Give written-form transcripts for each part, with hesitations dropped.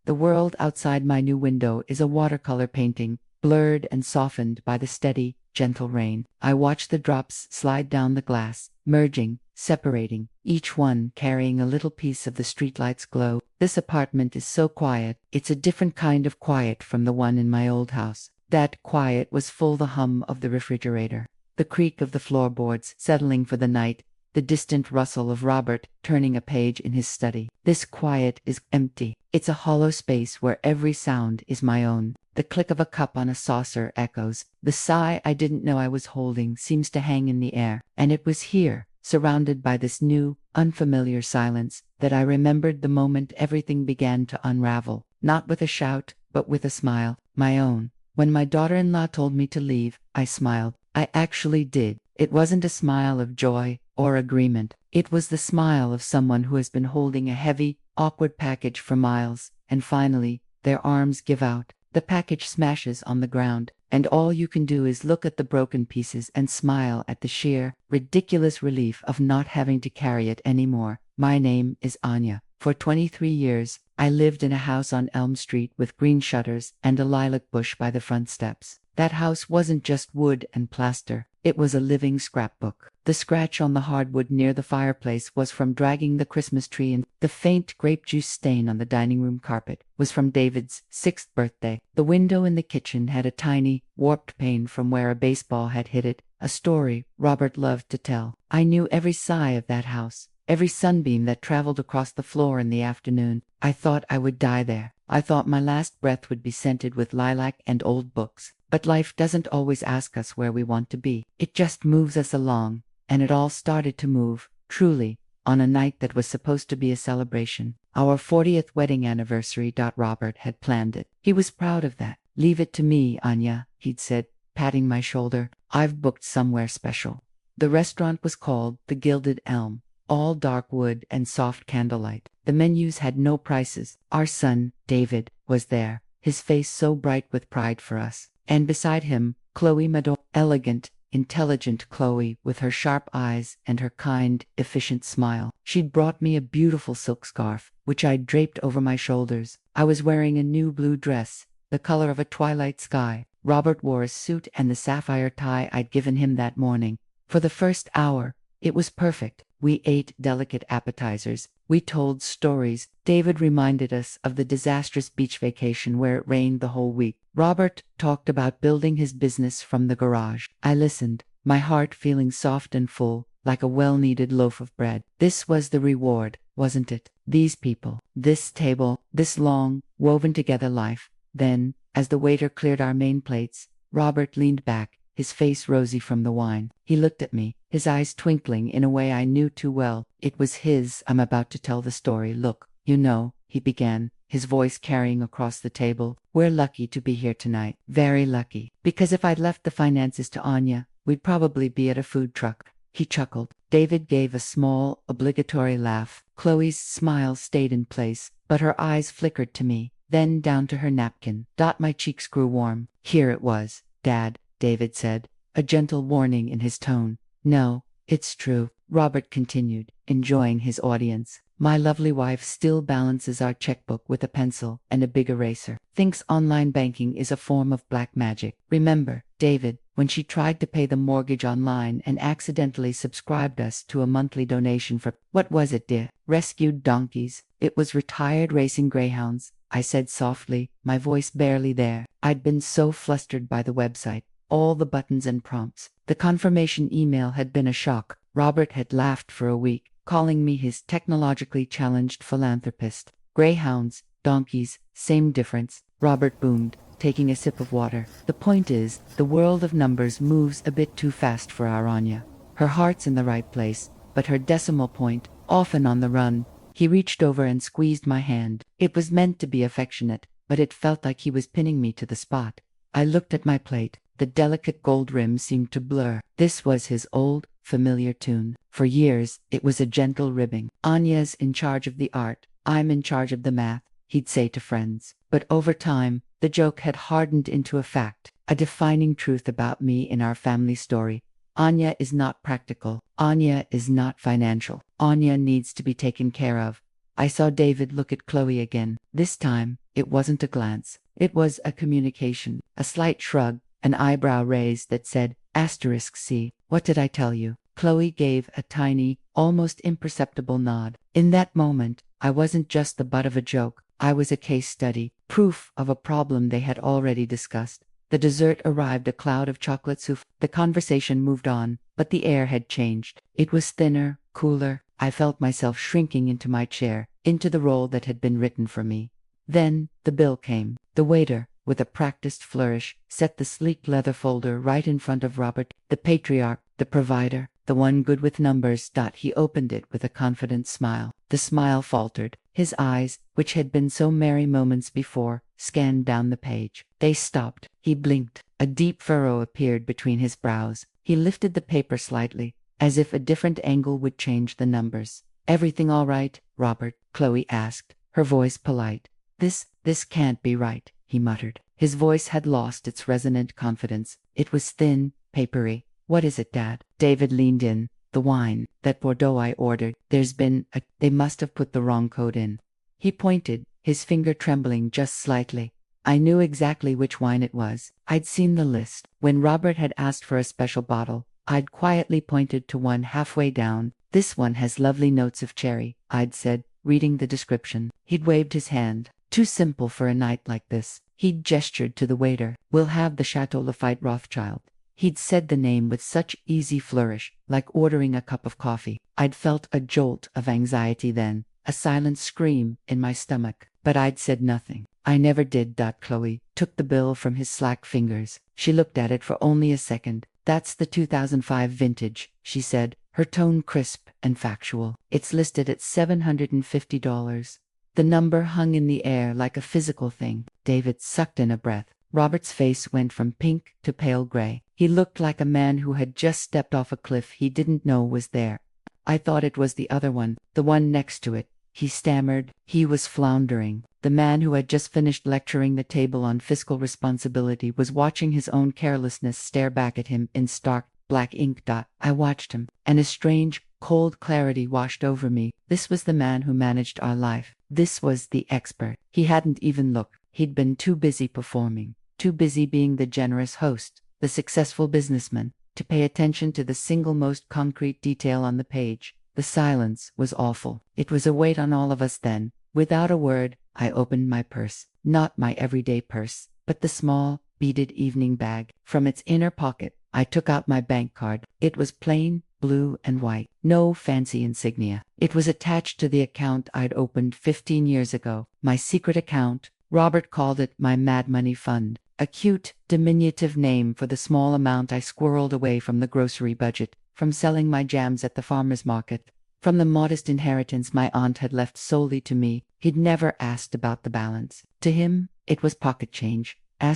The world outside my new window is a watercolor painting, blurred and softened by the steady, gentle rain. I watch the drops slide down the glass, merging, separating, each one carrying a little piece of the streetlight's glow. This apartment is so quiet. It's a different kind of quiet from the one in my old house. That quiet was full the hum of the refrigerator, the creak of the floorboards settling for the night, the distant rustle of Robert turning a page in his study. This quiet is empty. It's a hollow space where every sound is my own. The click of a cup on a saucer echoes. The sigh I didn't know I was holding seems to hang in the air. And it was here, surrounded by this new, unfamiliar silence, that I remembered the moment everything began to unravel. Not with a shout, but with a smile, my own. When my daughter-in-law told me to leave, I smiled. I actually did. It wasn't a smile of joy or agreement. It was the smile of someone who has been holding a heavy, awkward package for miles, and finally, their arms give out. The package smashes on the ground, and all you can do is look at the broken pieces and smile at the sheer, ridiculous relief of not having to carry it anymore. My name is Anya. For 23 years, I lived in a house on Elm Street with green shutters and a lilac bush by the front steps. That house wasn't just wood and plaster. It was a living scrapbook. The scratch on the hardwood near the fireplace was from dragging the Christmas tree, and the faint grape juice stain on the dining room carpet was from David's 6th birthday. The window in the kitchen had a tiny, warped pane from where a baseball had hit it, a story Robert loved to tell. I knew every sigh of that house, every sunbeam that traveled across the floor in the afternoon. I thought I would die there. I thought my last breath would be scented with lilac and old books. But life doesn't always ask us where we want to be. It just moves us along, and it all started to move, truly, on a night that was supposed to be a celebration. Our 40th wedding anniversary. Robert had planned it. He was proud of that. "Leave it to me, Anya," he'd said, patting my shoulder. "I've booked somewhere special." The restaurant was called The Gilded Elm. All dark wood and soft candlelight. The menus had no prices. Our son, David, was there, his face so bright with pride for us. And beside him, Chloe Mador, elegant, intelligent Chloe, with her sharp eyes and her kind, efficient smile. She'd brought me a beautiful silk scarf, which I'd draped over my shoulders. I was wearing a new blue dress, the color of a twilight sky. Robert wore a suit and the sapphire tie I'd given him that morning. For the first hour, it was perfect. We ate delicate appetizers. We told stories. David reminded us of the disastrous beach vacation where it rained the whole week. Robert talked about building his business from the garage. I listened, my heart feeling soft and full, like a well-needed loaf of bread. This was the reward, wasn't it? These people, this table, this long, woven-together life. Then, as the waiter cleared our main plates, Robert leaned back, his face rosy from the wine. He looked at me, his eyes twinkling in a way I knew too well. It was his. "I'm about to tell the story. Look, you know," he began, his voice carrying across the table. "We're lucky to be here tonight. Very lucky. Because if I'd left the finances to Anya, we'd probably be at a food truck." He chuckled. David gave a small, obligatory laugh. Chloe's smile stayed in place, but her eyes flickered to me, then down to her napkin. My cheeks grew warm. "Here it was, Dad," David said, a gentle warning in his tone. "No, it's true," Robert continued, enjoying his audience. "My lovely wife still balances our checkbook with a pencil and a big eraser. Thinks online banking is a form of black magic. Remember, David, when she tried to pay the mortgage online and accidentally subscribed us to a monthly donation for, what was it, dear? Rescued donkeys. It was retired racing greyhounds," I said softly, my voice barely there. I'd been so flustered by the website. All the buttons and prompts. The confirmation email had been a shock. Robert had laughed for a week, calling me his technologically challenged philanthropist. "Greyhounds, donkeys, same difference," Robert boomed, taking a sip of water. "The point is, the world of numbers moves a bit too fast for our Anya. Her heart's in the right place, but her decimal point, often on the run." He reached over and squeezed my hand. It was meant to be affectionate, but it felt like he was pinning me to the spot. I looked at my plate. The delicate gold rim seemed to blur. This was his old, familiar tune. For years, it was a gentle ribbing. "Anya's in charge of the art. I'm in charge of the math," he'd say to friends. But over time, the joke had hardened into a fact, a defining truth about me in our family story. Anya is not practical. Anya is not financial. Anya needs to be taken care of. I saw David look at Chloe again. This time, It wasn't a glance. It was a communication, a slight shrug, an eyebrow raised that said, *C. What did I tell you? Chloe gave a tiny, almost imperceptible nod. In that moment, I wasn't just the butt of a joke. I was a case study, proof of a problem they had already discussed. The dessert arrived, a cloud of chocolate souffle. The conversation moved on, but the air had changed. It was thinner, cooler. I felt myself shrinking into my chair, into the role that had been written for me. Then, the bill came. The waiter, with a practiced flourish, set the sleek leather folder right in front of Robert, the patriarch, the provider, the one good with numbers. He opened it with a confident smile. The smile faltered. His eyes, which had been so merry moments before, scanned down the page. They stopped. He blinked. A deep furrow appeared between his brows. He lifted the paper slightly, as if a different angle would change the numbers. Everything all right, Robert? Chloe asked, her voice polite. This can't be right, he muttered. His voice had lost its resonant confidence. It was thin, papery. What is it, Dad? David leaned in. The wine, that Bordeaux I ordered. They must have put the wrong code in. He pointed, his finger trembling just slightly. I knew exactly which wine it was. I'd seen the list. When Robert had asked for a special bottle, I'd quietly pointed to one halfway down. This one has lovely notes of cherry, I'd said, reading the description. He'd waved his hand. Too simple for a night like this. He'd gestured to the waiter. We'll have the Chateau Lafite Rothschild. He'd said the name with such easy flourish, like ordering a cup of coffee. I'd felt a jolt of anxiety then, a silent scream in my stomach, but I'd said nothing. I never did. Chloe took the bill from his slack fingers. She looked at it for only a second. That's the 2005 vintage, she said, her tone crisp and factual. It's listed at $750. The number hung in the air like a physical thing. David sucked in a breath. Robert's face went from pink to pale gray. He looked like a man who had just stepped off a cliff he didn't know was there. I thought it was the other one, the one next to it, he stammered. He was floundering. The man who had just finished lecturing the table on fiscal responsibility was watching his own carelessness stare back at him in stark, black ink. I watched him, and a strange, cold clarity washed over me. This was the man who managed our life. This was the expert. He hadn't even looked. He'd been too busy performing, too busy being the generous host, the successful businessman, to pay attention to the single most concrete detail on the page. The silence was awful. It was a weight on all of us then. Without a word, I opened my purse. Not my everyday purse, but the small, beaded evening bag. From its inner pocket, I took out my bank card. It was plain, blue and white. No fancy insignia. It was attached to the account I'd opened 15 years ago. My secret account. Robert called it my Mad Money Fund. A cute, diminutive name for the small amount I squirreled away from the grocery budget, from selling my jams at the farmer's market, from the modest inheritance my aunt had left solely to me. He'd never asked about the balance. To him, it was pocket change. I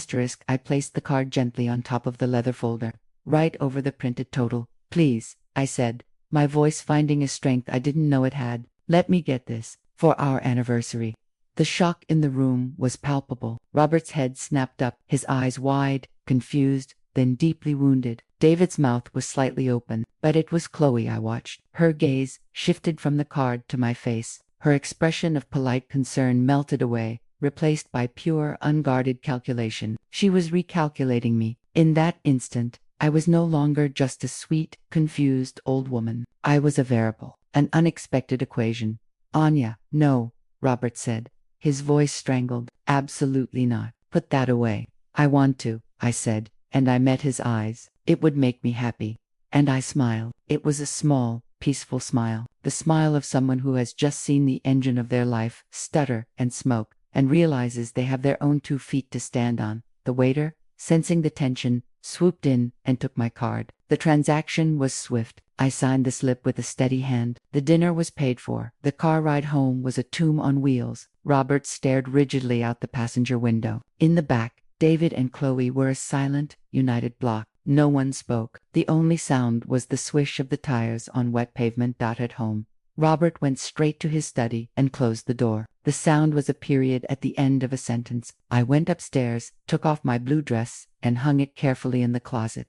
placed the card gently on top of the leather folder, right over the printed total. Please, I said, my voice finding a strength I didn't know it had. Let me get this, for our anniversary. The shock in the room was palpable. Robert's head snapped up, his eyes wide, confused, then deeply wounded. David's mouth was slightly open, but it was Chloe I watched. Her gaze shifted from the card to my face. Her expression of polite concern melted away, replaced by pure, unguarded calculation. She was recalculating me. In that instant, I was no longer just a sweet, confused old woman. I was a variable, an unexpected equation. Anya, no, Robert said. His voice strangled. Absolutely not. Put that away. I want to, I said, and I met his eyes. It would make me happy. And I smiled. It was a small, peaceful smile. The smile of someone who has just seen the engine of their life stutter and smoke, and realizes they have their own 2 feet to stand on. The waiter, sensing the tension, swooped in and took my card. The transaction was swift. I signed the slip with a steady hand. The dinner was paid for. The car ride home was a tomb on wheels. Robert stared rigidly out the passenger window. In the back, David and Chloe were a silent, united block. No one spoke. The only sound was the swish of the tires on wet pavement. At home, Robert went straight to his study and closed the door. The sound was a period at the end of a sentence. I went upstairs, took off my blue dress, and hung it carefully in the closet.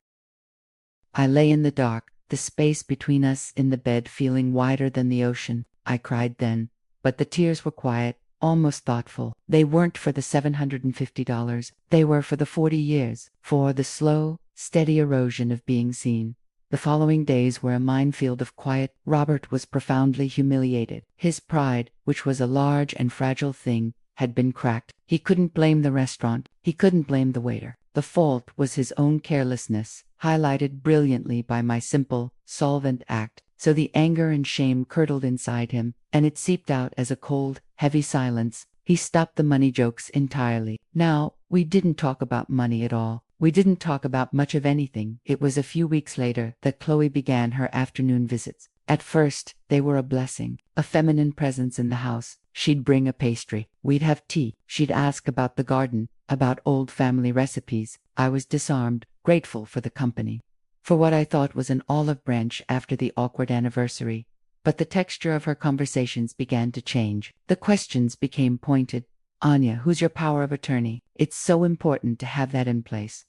I lay in the dark, the space between us in the bed feeling wider than the ocean. I cried then, but the tears were quiet, almost thoughtful. They weren't for the $750. They were for the 40 years, for the slow, steady erosion of being seen. The following days were a minefield of quiet. Robert was profoundly humiliated. His pride, which was a large and fragile thing, had been cracked. He couldn't blame the restaurant. He couldn't blame the waiter. The fault was his own carelessness, highlighted brilliantly by my simple, solvent act. So the anger and shame curdled inside him, and it seeped out as a cold, heavy silence. He stopped the money jokes entirely. Now, we didn't talk about money at all. We didn't talk about much of anything. It was a few weeks later that Chloe began her afternoon visits. At first, they were a blessing, a feminine presence in the house. She'd bring a pastry. We'd have tea. She'd ask about the garden, about old family recipes. I was disarmed, grateful for the company, for what I thought was an olive branch after the awkward anniversary. But the texture of her conversations began to change. The questions became pointed. Anya, who's your power of attorney? It's so important to have that in place.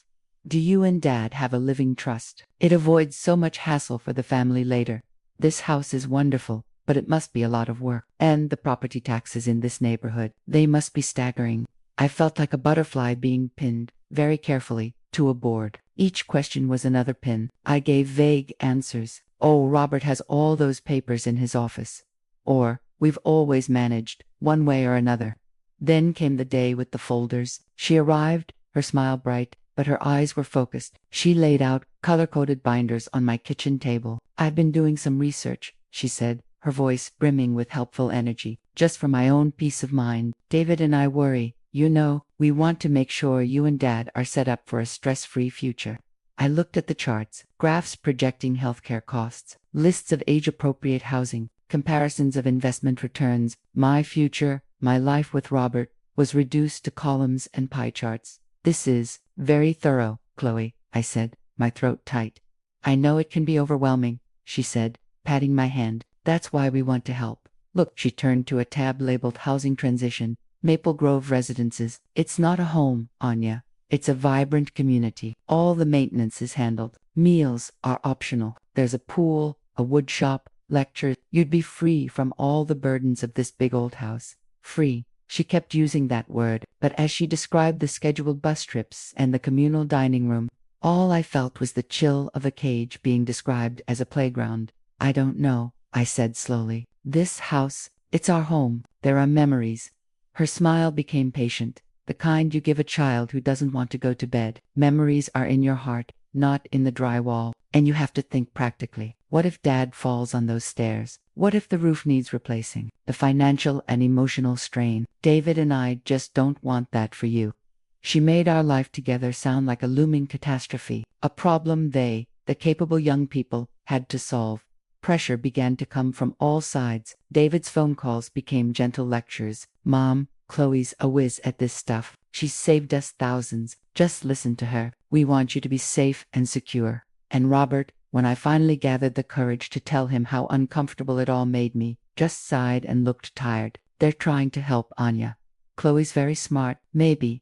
Do you and Dad have a living trust? It avoids so much hassle for the family later. This house is wonderful, but it must be a lot of work. And the property taxes in this neighborhood, they must be staggering. I felt like a butterfly being pinned, very carefully, to a board. Each question was another pin. I gave vague answers. Oh, Robert has all those papers in his office. Or, we've always managed, one way or another. Then came the day with the folders. She arrived, her smile bright, but her eyes were focused. She laid out color-coded binders on my kitchen table. I've been doing some research, she said, her voice brimming with helpful energy, just for my own peace of mind. David and I worry. You know, we want to make sure you and Dad are set up for a stress-free future. I looked at the charts, graphs projecting healthcare costs, lists of age-appropriate housing, comparisons of investment returns. My future, my life with Robert, was reduced to columns and pie charts. This is very thorough, Chloe, I said, my throat tight. I know it can be overwhelming, she said, patting my hand. That's why we want to help. Look, she turned to a tab labeled Housing Transition, Maple Grove Residences. It's not a home, Anya. It's a vibrant community. All the maintenance is handled. Meals are optional. There's a pool, a wood shop, lectures. You'd be free from all the burdens of this big old house. Free. She kept using that word, but as she described the scheduled bus trips and the communal dining room, all I felt was the chill of a cage being described as a playground. I don't know, I said slowly. This house, it's our home. There are memories. Her smile became patient, the kind you give a child who doesn't want to go to bed. Memories are in your heart, not in the drywall, and you have to think practically. What if Dad falls on those stairs? What if the roof needs replacing? The financial and emotional strain. David and I just don't want that for you. She made our life together sound like a looming catastrophe, a problem they, the capable young people, had to solve. Pressure began to come from all sides. David's phone calls became gentle lectures. Mom, Chloe's a whiz at this stuff. She's saved us thousands. Just listen to her. We want you to be safe and secure. And Robert, when I finally gathered the courage to tell him how uncomfortable it all made me, just sighed and looked tired. They're trying to help, Anya. Chloe's very smart. Maybe,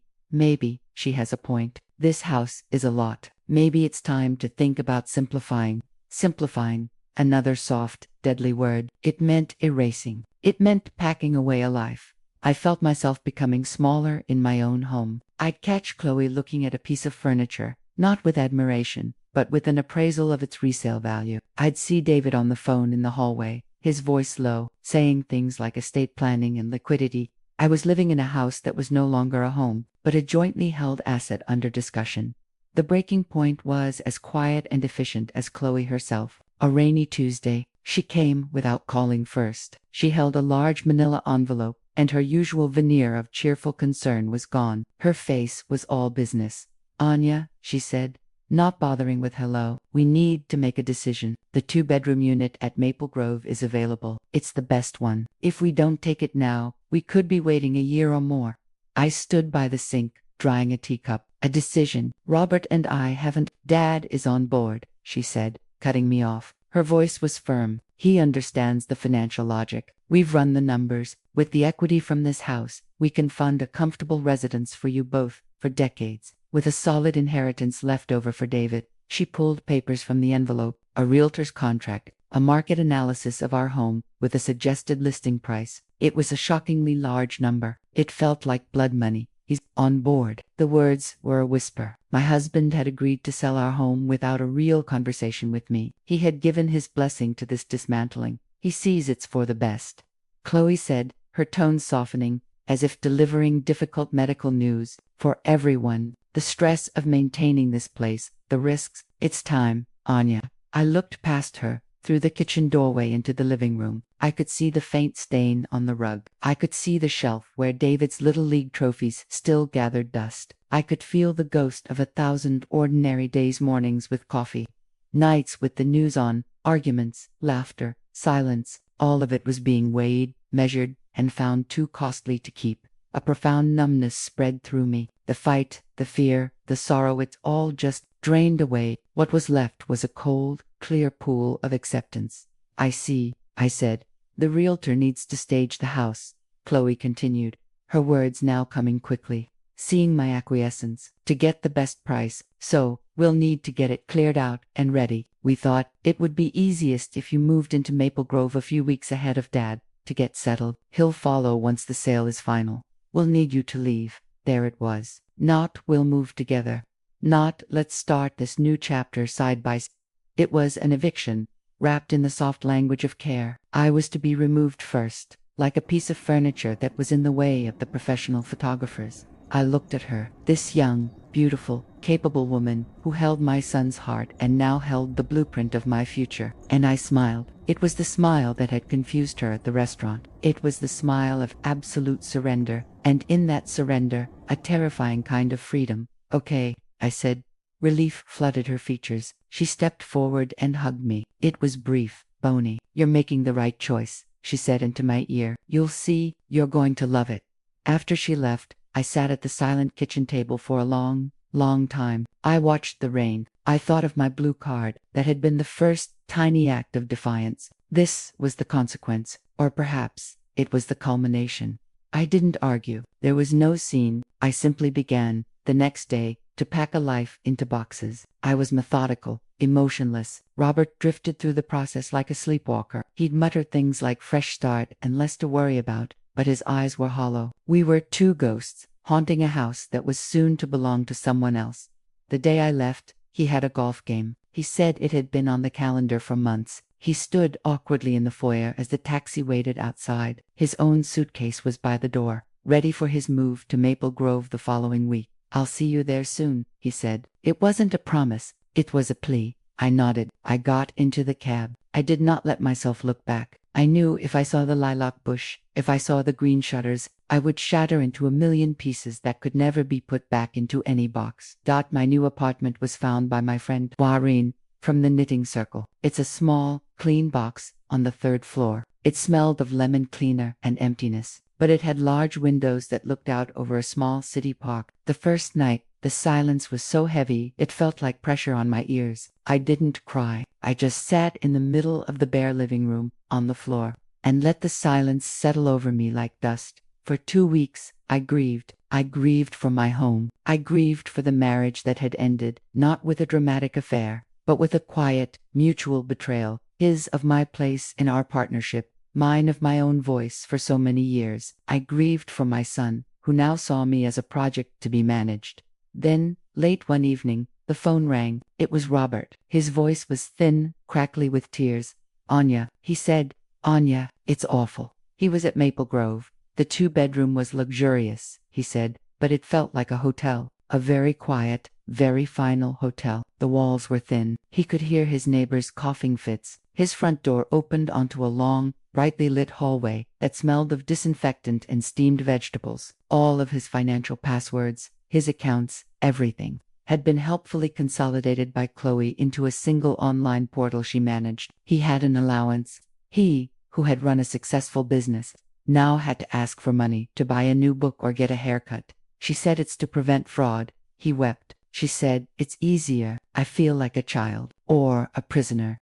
she has a point. This house is a lot. Maybe it's time to think about simplifying. Simplifying. Another soft, deadly word. It meant erasing. It meant packing away a life. I felt myself becoming smaller in my own home. I'd catch Chloe looking at a piece of furniture, not with admiration, but with an appraisal of its resale value. I'd see David on the phone in the hallway, his voice low, saying things like estate planning and liquidity. I was living in a house that was no longer a home, but a jointly held asset under discussion. The breaking point was as quiet and efficient as Chloe herself. A rainy Tuesday, she came without calling first. She held a large manila envelope, and her usual veneer of cheerful concern was gone. Her face was all business. Anya, she said, not bothering with hello, we need to make a decision. The 2-bedroom unit at Maple Grove is available. It's the best one. If we don't take it now, we could be waiting a year or more. I stood by the sink, drying a teacup. A decision. Robert and I haven't. Dad is on board, she said, cutting me off. Her voice was firm. He understands the financial logic. We've run the numbers. With the equity from this house, we can fund a comfortable residence for you both, for decades, with a solid inheritance left over for David. She pulled papers from the envelope, a realtor's contract, a market analysis of our home, with a suggested listing price. It was a shockingly large number. It felt like blood money. He's on board. The words were a whisper. My husband had agreed to sell our home without a real conversation with me. He had given his blessing to this dismantling. He sees it's for the best. Chloe said, her tone softening, as if delivering difficult medical news. For everyone, the stress of maintaining this place, the risks. It's time, Anya. I looked past her, through the kitchen doorway into the living room. I could see the faint stain on the rug. I could see the shelf where David's Little League trophies still gathered dust. I could feel the ghost of 1,000 ordinary days, mornings with coffee, nights with the news on, arguments, laughter, silence. All of it was being weighed, measured, and found too costly to keep. A profound numbness spread through me. The fight, the fear, the sorrow, it all just drained away. What was left was a cold, clear pool of acceptance. I see, I said. The realtor needs to stage the house, Chloe continued, her words now coming quickly. Seeing my acquiescence, to get the best price, so we'll need to get it cleared out and ready. We thought it would be easiest if you moved into Maple Grove a few weeks ahead of Dad, to get settled. He'll follow once the sale is final. We'll need you to leave. There it was. Not we'll move together. Not let's start this new chapter side by side. It was an eviction, wrapped in the soft language of care. I was to be removed first, like a piece of furniture that was in the way of the professional photographers. I looked at her, this young, beautiful, capable woman who held my son's heart and now held the blueprint of my future, and I smiled. It was the smile that had confused her at the restaurant. It was the smile of absolute surrender, and in that surrender, a terrifying kind of freedom. Okay, I said. Relief flooded her features. She stepped forward and hugged me. It was brief, bony. You're making the right choice, she said into my ear. You'll see, you're going to love it. After she left, I sat at the silent kitchen table for a long, long time. I watched the rain. I thought of my blue card that had been the first tiny act of defiance. This was the consequence, or perhaps it was the culmination. I didn't argue. There was no scene. I simply began, the next day, to pack a life into boxes. I was methodical, emotionless. Robert drifted through the process like a sleepwalker. He'd mutter things like fresh start and less to worry about, but his eyes were hollow. We were two ghosts, haunting a house that was soon to belong to someone else. The day I left, he had a golf game. He said it had been on the calendar for months. He stood awkwardly in the foyer as the taxi waited outside. His own suitcase was by the door, ready for his move to Maple Grove the following week. I'll see you there soon, he said. It wasn't a promise, it was a plea. I nodded. I got into the cab. I did not let myself look back. I knew if I saw the lilac bush, if I saw the green shutters, I would shatter into a million pieces that could never be put back into any box. My new apartment was found by my friend Warren from the knitting circle. It's a small, clean box on the 3rd floor. It smelled of lemon cleaner and emptiness, but it had large windows that looked out over a small city park. The first night, the silence was so heavy it felt like pressure on my ears. I didn't cry. I just sat in the middle of the bare living room, on the floor, and let the silence settle over me like dust. For 2 weeks, I grieved. I grieved for my home. I grieved for the marriage that had ended, not with a dramatic affair, but with a quiet, mutual betrayal. His of my place in our partnership, mine of my own voice for so many years. I grieved for my son, who now saw me as a project to be managed. Then, late one evening, the phone rang. It was Robert. His voice was thin, crackly with tears. Anya, he said. Anya, it's awful. He was at Maple Grove. The 2-bedroom was luxurious, he said, but it felt like a hotel. A very quiet, very final hotel. The walls were thin. He could hear his neighbors' coughing fits. His front door opened onto a long, brightly lit hallway that smelled of disinfectant and steamed vegetables. All of his financial passwords, his accounts, everything, had been helpfully consolidated by Chloe into a single online portal she managed. He had an allowance. He, who had run a successful business, now had to ask for money to buy a new book or get a haircut. She said it's to prevent fraud. He wept. She said, it's easier. I feel like a child, or a prisoner.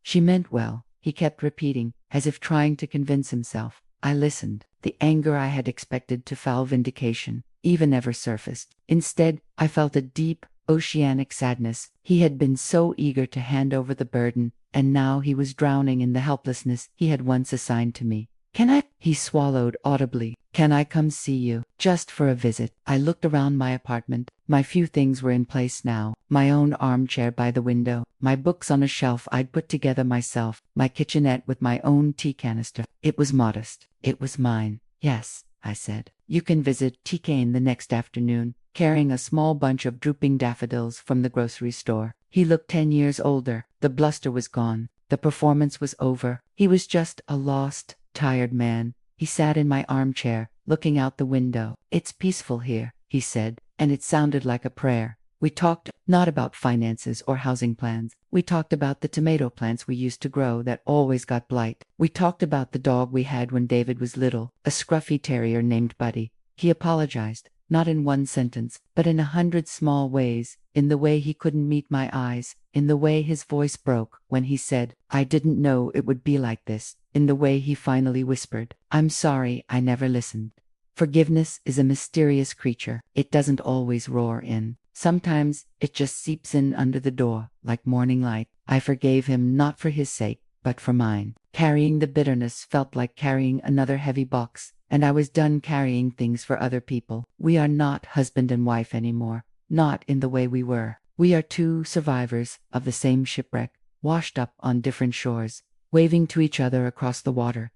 She meant well, he kept repeating, as if trying to convince himself. I listened. The anger I had expected to foul vindication even never surfaced. Instead, I felt a deep, oceanic sadness. He had been so eager to hand over the burden, and now he was drowning in the helplessness he had once assigned to me. Can I? He swallowed audibly. Can I come see you? Just for a visit. I looked around my apartment. My few things were in place now. My own armchair by the window, my books on a shelf I'd put together myself, my kitchenette with my own tea canister. It was modest. It was mine. Yes, I said. You can visit. T came the next afternoon, carrying a small bunch of drooping daffodils from the grocery store. He looked 10 years older. The bluster was gone. The performance was over. He was just a lost, tired man. He sat in my armchair, looking out the window. It's peaceful here, he said, and it sounded like a prayer. We talked not about finances or housing plans. We talked about the tomato plants we used to grow that always got blight. We talked about the dog we had when David was little, a scruffy terrier named Buddy. He apologized, not in one sentence, but in 100 small ways, in the way he couldn't meet my eyes, in the way his voice broke when he said, "I didn't know it would be like this," in the way he finally whispered, "I'm sorry I never listened." Forgiveness is a mysterious creature. It doesn't always roar in. Sometimes it just seeps in under the door, like morning light. I forgave him not for his sake, but for mine. Carrying the bitterness felt like carrying another heavy box, and I was done carrying things for other people. We are not husband and wife anymore, not in the way we were. We are two survivors of the same shipwreck, washed up on different shores, waving to each other across the water.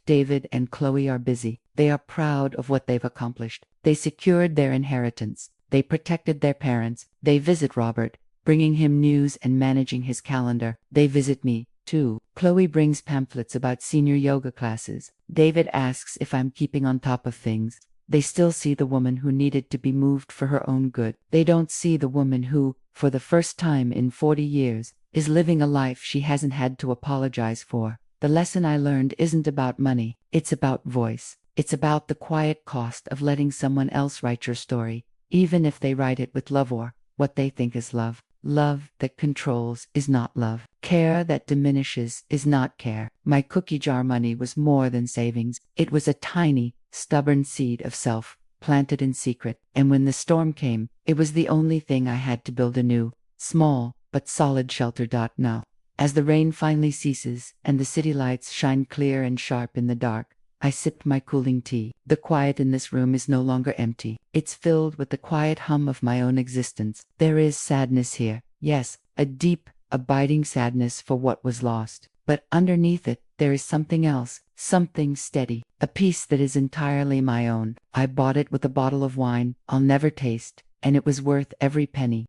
David and Chloe are busy. They are proud of what they've accomplished. They secured their inheritance. They protected their parents. They visit Robert, bringing him news and managing his calendar. They visit me, too. Chloe brings pamphlets about senior yoga classes. David asks if I'm keeping on top of things. They still see the woman who needed to be moved for her own good. They don't see the woman who, for the first time in 40 years, is living a life she hasn't had to apologize for. The lesson I learned isn't about money. It's about voice. It's about the quiet cost of letting someone else write your story, even if they write it with love or what they think is love. Love that controls is not love. Care that diminishes is not care. My cookie jar money was more than savings. It was a tiny, stubborn seed of self, planted in secret. And when the storm came, it was the only thing I had to build a new, small, but solid shelter. Now, as the rain finally ceases and the city lights shine clear and sharp in the dark, I sipped my cooling tea. The quiet in this room is no longer empty. It's filled with the quiet hum of my own existence. There is sadness here. Yes, a deep, abiding sadness for what was lost. But underneath it, there is something else, something steady, a peace that is entirely my own. I bought it with a bottle of wine I'll never taste, and it was worth every penny.